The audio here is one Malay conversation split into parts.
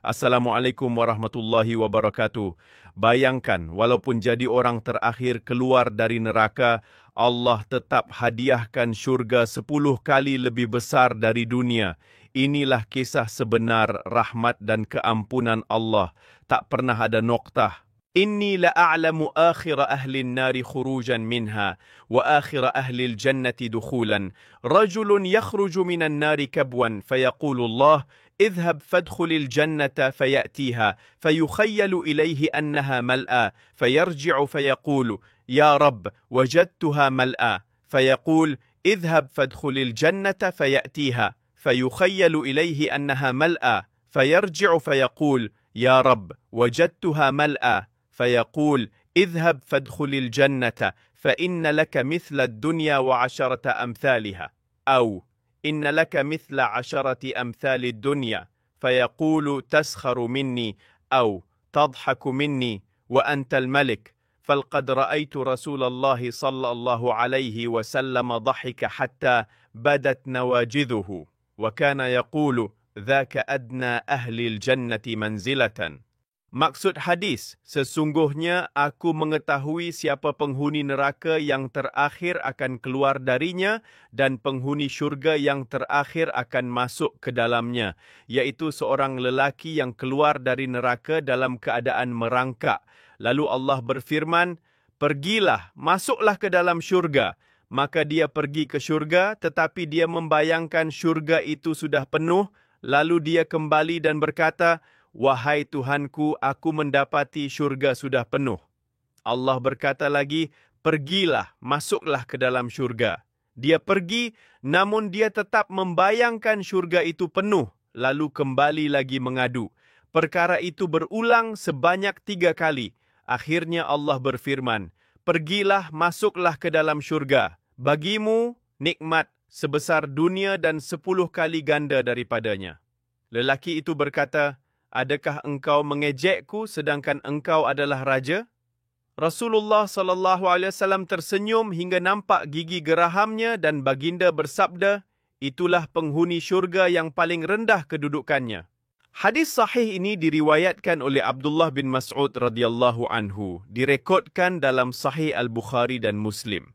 Assalamualaikum warahmatullahi wabarakatuh. Bayangkan, walaupun jadi orang terakhir keluar dari neraka, Allah tetap hadiahkan syurga 10 kali lebih besar dari dunia. Inilah kisah sebenar rahmat dan keampunan Allah. Tak pernah ada noktah. Inni la'a'lamu akhira ahli an-nari khurujan minha wa akhira ahli al-jannati dukhulan. Rajulun yakhruju minan nari kabwan fayaqulu Allah اذهب فادخل الجنة فيأتيها فيخيل إليه أنها ملأى فيرجع فيقول يا رب وجدتها ملأى فيقول اذهب فادخل الجنة فيأتيها فيخيل إليه أنها ملأى فيرجع فيقول يا رب وجدتها ملأى فيقول اذهب فادخل الجنة فإن لك مثل الدنيا وعشرة أمثالها أو إن لك مثل 10 أمثال الدنيا فيقول تسخر مني أو تضحك مني وأنت الملك فلقد رأيت رسول الله صلى الله عليه وسلم ضحك حتى بدت نواجذه وكان يقول ذاك أدنى أهل الجنة منزلة. Maksud hadis, sesungguhnya aku mengetahui siapa penghuni neraka yang terakhir akan keluar darinya dan penghuni syurga yang terakhir akan masuk ke dalamnya, iaitu seorang lelaki yang keluar dari neraka dalam keadaan merangkak. Lalu Allah berfirman, pergilah, masuklah ke dalam syurga. Maka dia pergi ke syurga, tetapi dia membayangkan syurga itu sudah penuh, lalu dia kembali dan berkata, wahai Tuhanku, aku mendapati syurga sudah penuh. Allah berkata lagi, pergilah, masuklah ke dalam syurga. Dia pergi, namun dia tetap membayangkan syurga itu penuh, lalu kembali lagi mengadu. Perkara itu berulang sebanyak 3 kali. Akhirnya Allah berfirman, pergilah, masuklah ke dalam syurga. Bagimu nikmat sebesar dunia dan 10 kali ganda daripadanya. Lelaki itu berkata, adakah engkau mengejekku sedangkan engkau adalah raja? Rasulullah SAW tersenyum hingga nampak gigi gerahamnya dan baginda bersabda, itulah penghuni syurga yang paling rendah kedudukannya. Hadis sahih ini diriwayatkan oleh Abdullah bin Mas'ud radhiyallahu anhu, direkodkan dalam Sahih Al-Bukhari dan Muslim.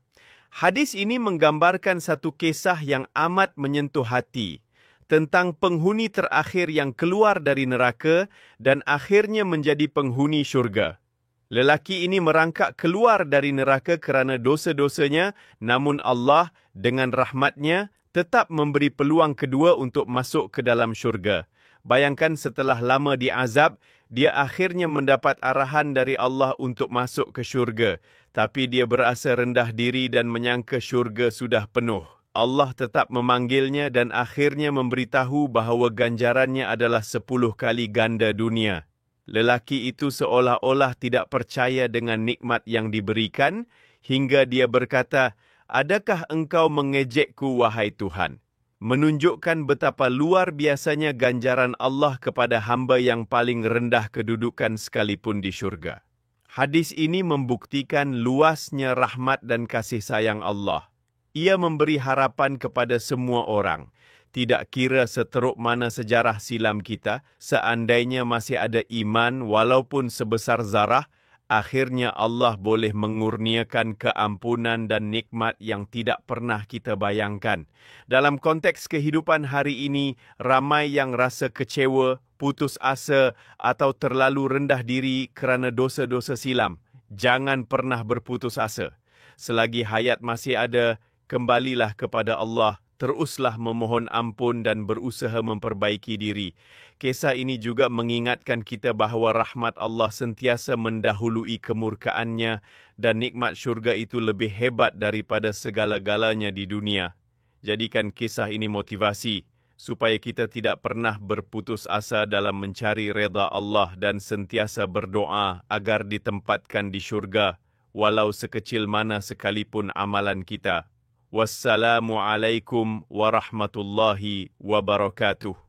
Hadis ini menggambarkan satu kisah yang amat menyentuh hati, tentang penghuni terakhir yang keluar dari neraka dan akhirnya menjadi penghuni syurga. Lelaki ini merangkak keluar dari neraka kerana dosa-dosanya, namun Allah dengan rahmatnya tetap memberi peluang kedua untuk masuk ke dalam syurga. Bayangkan setelah lama diazab, dia akhirnya mendapat arahan dari Allah untuk masuk ke syurga. Tapi dia berasa rendah diri dan menyangka syurga sudah penuh. Allah tetap memanggilnya dan akhirnya memberitahu bahawa ganjarannya adalah 10 kali ganda dunia. Lelaki itu seolah-olah tidak percaya dengan nikmat yang diberikan, hingga dia berkata, adakah engkau mengejekku, wahai Tuhan? Menunjukkan betapa luar biasanya ganjaran Allah kepada hamba yang paling rendah kedudukan sekalipun di syurga. Hadis ini membuktikan luasnya rahmat dan kasih sayang Allah. Ia memberi harapan kepada semua orang. Tidak kira seteruk mana sejarah silam kita, seandainya masih ada iman walaupun sebesar zarah, akhirnya Allah boleh mengurniakan keampunan dan nikmat yang tidak pernah kita bayangkan. Dalam konteks kehidupan hari ini, ramai yang rasa kecewa, putus asa atau terlalu rendah diri kerana dosa-dosa silam. Jangan pernah berputus asa. Selagi hayat masih ada, kembalilah kepada Allah, teruslah memohon ampun dan berusaha memperbaiki diri. Kisah ini juga mengingatkan kita bahawa rahmat Allah sentiasa mendahului kemurkaannya dan nikmat syurga itu lebih hebat daripada segala-galanya di dunia. Jadikan kisah ini motivasi supaya kita tidak pernah berputus asa dalam mencari redha Allah dan sentiasa berdoa agar ditempatkan di syurga, walau sekecil mana sekalipun amalan kita. Wassalamualaikum warahmatullahi wabarakatuh.